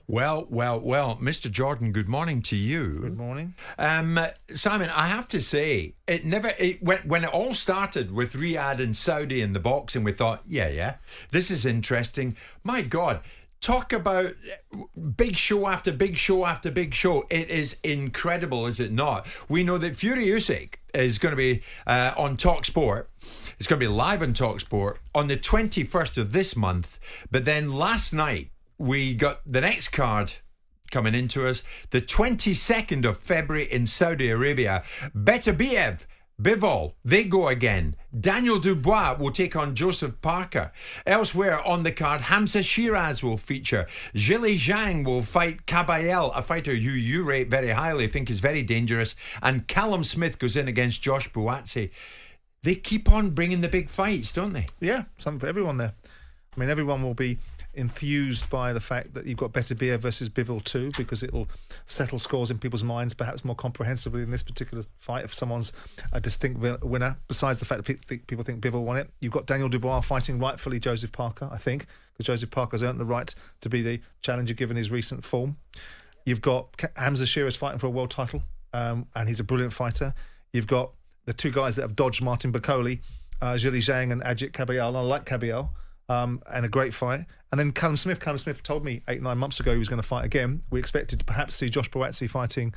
Well, Mr. Jordan, good morning to you. Good morning. Simon, I have to say, when it all started with Riyadh and Saudi in the boxing, we thought, yeah, this is interesting. My God, talk about big show after big show after big show. It is incredible, is it not? We know that Fury Usyk is going to be on talkSPORT. It's going to be live on talkSPORT on the 21st of this month. But then last night, we got the next card coming into us, the 22nd of February in Saudi Arabia. Beterbiev, Bivol, they go again. Daniel Dubois will take on Joseph Parker. Elsewhere on the card, Hamza Shiraz will feature. Zhilei Zhang will fight Kabayel, a fighter who you rate very highly, think is very dangerous. And Callum Smith goes in against Josh Buatsi. They keep on bringing the big fights, don't they? Yeah, something for everyone there. I mean, everyone will be enthused by the fact that you've got Beterbiev versus Bivol too, because it'll settle scores in people's minds perhaps more comprehensively in this particular fight if someone's a distinct winner, besides the fact that people think Bivol won it. You've got Daniel Dubois fighting rightfully Joseph Parker, I think, because Joseph Parker's earned the right to be the challenger given his recent form. You've got Hamza Shiraz fighting for a world title, and he's a brilliant fighter. You've got the two guys that have dodged Martin Bakole, Zhilei Zhang and Ajit Kabayel. I like Kabayel. And a great fight. And then Callum Smith told me 8-9 months ago he was going to fight again. We expected to perhaps see Josh Buatsi fighting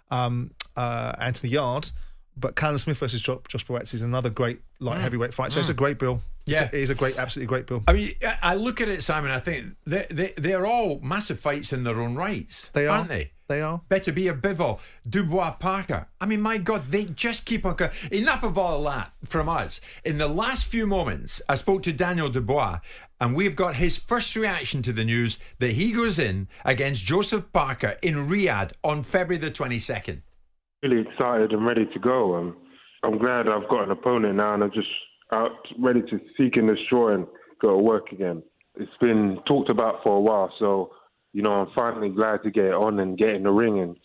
Anthony Yard, but Callum Smith versus Josh Buatsi is another great light heavyweight fight. So it's a great bill. Yeah, it is absolutely great bill. I mean, I look at it, Simon. I think they're all massive fights in their own rights. They are, aren't they? They are. Beterbiev, Bivol, Dubois, Parker. I mean, my God, they just keep on. Enough of all that from us. In the last few moments, I spoke to Daniel Dubois, and we've got his first reaction to the news that he goes in against Joseph Parker in Riyadh on February the 22nd. Really excited and ready to go. I'm glad I've got an opponent now, and I'm just out ready to seek and destroy and go to work again. It's been talked about for a while, so I'm finally glad to get it on and get in the ring and,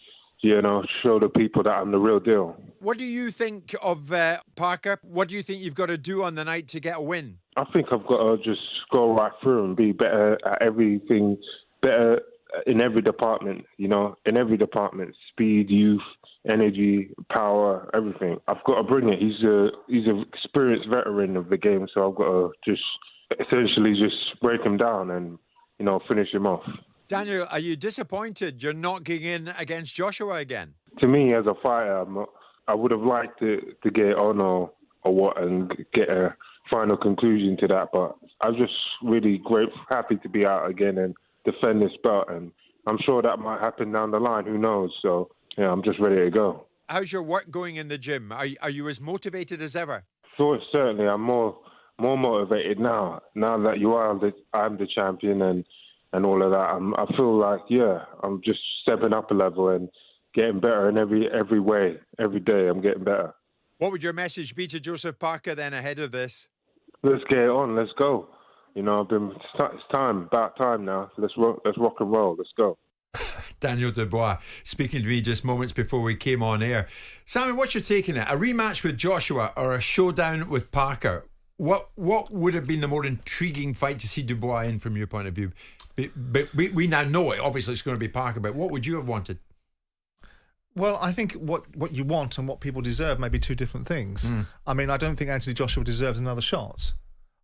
show the people that I'm the real deal. What do you think of Parker? What do you think you've got to do on the night to get a win? I think I've got to just go right through and be better at everything, better in every department, in every department, speed, youth, energy, power, everything. I've got to bring it. He's an experienced veteran of the game, so I've got to just essentially just break him down and, finish him off. Daniel, are you disappointed you're not getting in against Joshua again? To me, as a fighter, I would have liked to get it on or what and get a final conclusion to that. But I'm just really happy to be out again and defend this belt. And I'm sure that might happen down the line. Who knows? So, yeah, I'm just ready to go. How's your work going in the gym? Are you as motivated as ever? So certainly, I'm more motivated now. Now that I'm the champion and all of that, I feel like, I'm just stepping up a level and getting better in every way. Every day I'm getting better. What would your message be to Joseph Parker then ahead of this? Let's get it on. Let's go. It's about time now. Let's rock and roll. Let's go. Daniel Dubois speaking to me just moments before we came on air. Simon, what's your take on it? A rematch with Joshua or a showdown with Parker? What would have been the more intriguing fight to see Dubois in from your point of view? But we now know it. Obviously, it's going to be Parker. But what would you have wanted? Well, I think what you want and what people deserve may be two different things. I mean, I don't think Anthony Joshua deserves another shot.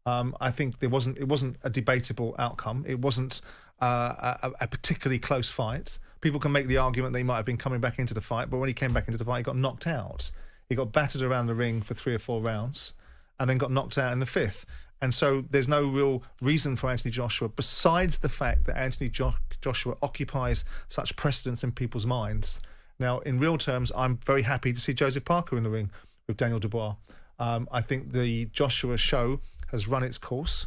I think it wasn't a debatable outcome. It wasn't a particularly close fight. People can make the argument that he might have been coming back into the fight, but when he came back into the fight, he got knocked out. He got battered around the ring for 3 or 4 rounds and then got knocked out in the 5th. And so there's no real reason for Anthony Joshua, besides the fact that Anthony Joshua occupies such precedence in people's minds. Now, in real terms, I'm very happy to see Joseph Parker in the ring with Daniel Dubois. I think the Joshua show has run its course.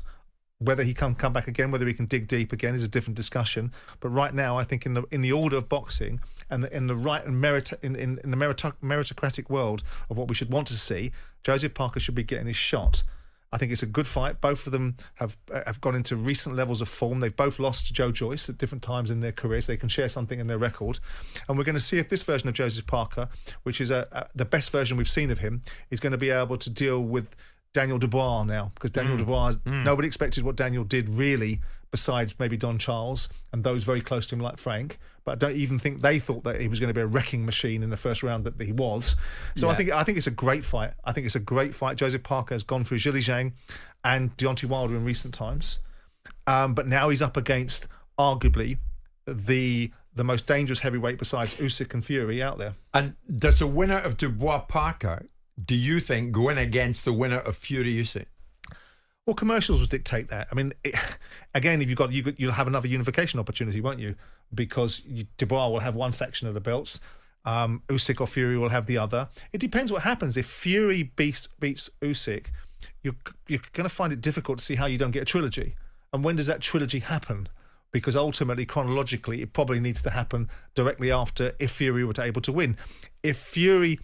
Whether he can come back again, whether he can dig deep again, is a different discussion. But right now, I think in the order of boxing and in the right and in the meritocratic world of what we should want to see, Joseph Parker should be getting his shot. I think it's a good fight. Both of them have gone into recent levels of form. They've both lost to Joe Joyce at different times in their careers. They can share something in their record. And we're going to see if this version of Joseph Parker, which is the best version we've seen of him, is going to be able to deal with Daniel Dubois now, because Daniel Dubois, nobody expected what Daniel did really, besides maybe Don Charles and those very close to him like Frank. But I don't even think they thought that he was going to be a wrecking machine in the first round that he was. So I think it's a great fight. I think it's a great fight. Joseph Parker has gone through Zhilei Zhang and Deontay Wilder in recent times. But now he's up against arguably the most dangerous heavyweight besides Usyk and Fury out there. And does the winner of Dubois Parker, do you think, go in against the winner of Fury Usyk? Well, commercials will dictate that. I mean, again, if you'll have another unification opportunity, won't you? Because Dubois will have one section of the belts, Usyk or Fury will have the other. It depends what happens. If Fury beats Usyk, you're going to find it difficult to see how you don't get a trilogy. And when does that trilogy happen? Because ultimately, chronologically, it probably needs to happen directly after if Fury were able to win. If Fury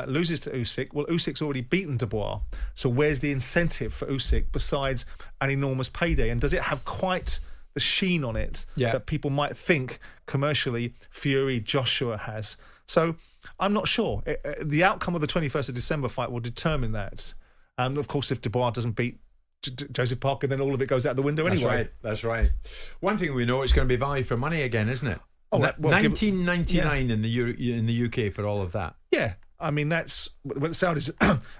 loses to Usyk, well, Usyk's already beaten Dubois. So where's the incentive for Usyk besides an enormous payday? And does it have quite the sheen on it that people might think commercially Fury Joshua has? So I'm not sure. The outcome of the 21st of December fight will determine that. And of course, if Dubois doesn't beat Joseph Parker, then all of it goes out the window anyway. That's right. One thing we know, it's going to be value for money again, isn't it? Oh, well, $19.99 in the UK for all of that. Yeah. I mean, that's when the Saudis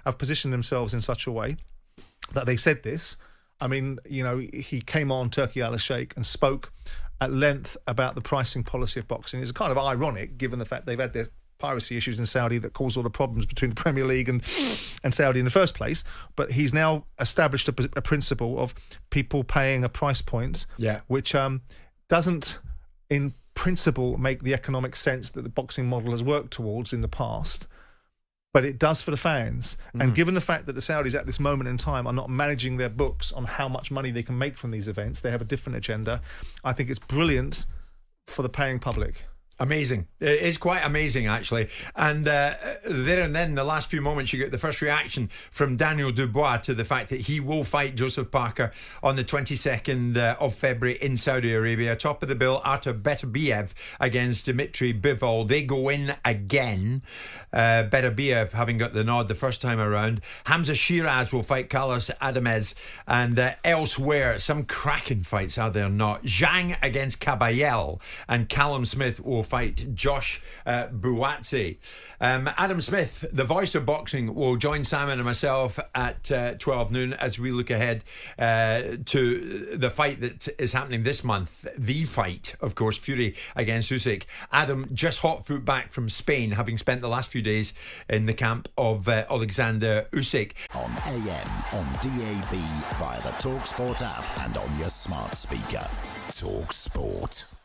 have positioned themselves in such a way that they said this. I mean, you know, he came on Turki Al-Sheikh and spoke at length about the pricing policy of boxing. It's kind of ironic, given the fact they've had their piracy issues in Saudi that caused all the problems between the Premier League and Saudi in the first place. But he's now established a principle of people paying a price point, which doesn't, in principle, make the economic sense that the boxing model has worked towards in the past. But it does for the fans. And given the fact that the Saudis at this moment in time are not managing their books on how much money they can make from these events, they have a different agenda. I think it's brilliant for the paying public. Amazing. It's quite amazing, actually. And there and then, the last few moments, you get the first reaction from Daniel Dubois to the fact that he will fight Joseph Parker on the 22nd of February in Saudi Arabia. Top of the bill, Artur Beterbiev against Dmitry Bivol. They go in again. Beterbiev having got the nod the first time around. Hamza Shiraz will fight Carlos Adamez. And elsewhere, some cracking fights, are there not? Zhang against Caballel. And Callum Smith will fight Josh Buatsi. Adam Smith, the voice of boxing, will join Simon and myself at 12 noon as we look ahead to the fight that is happening this month. The fight, of course, Fury against Usyk. Adam just hot foot back from Spain, having spent the last few days in the camp of Alexander Usyk. On AM, on DAB, via the talkSPORT app and on your smart speaker. talkSPORT.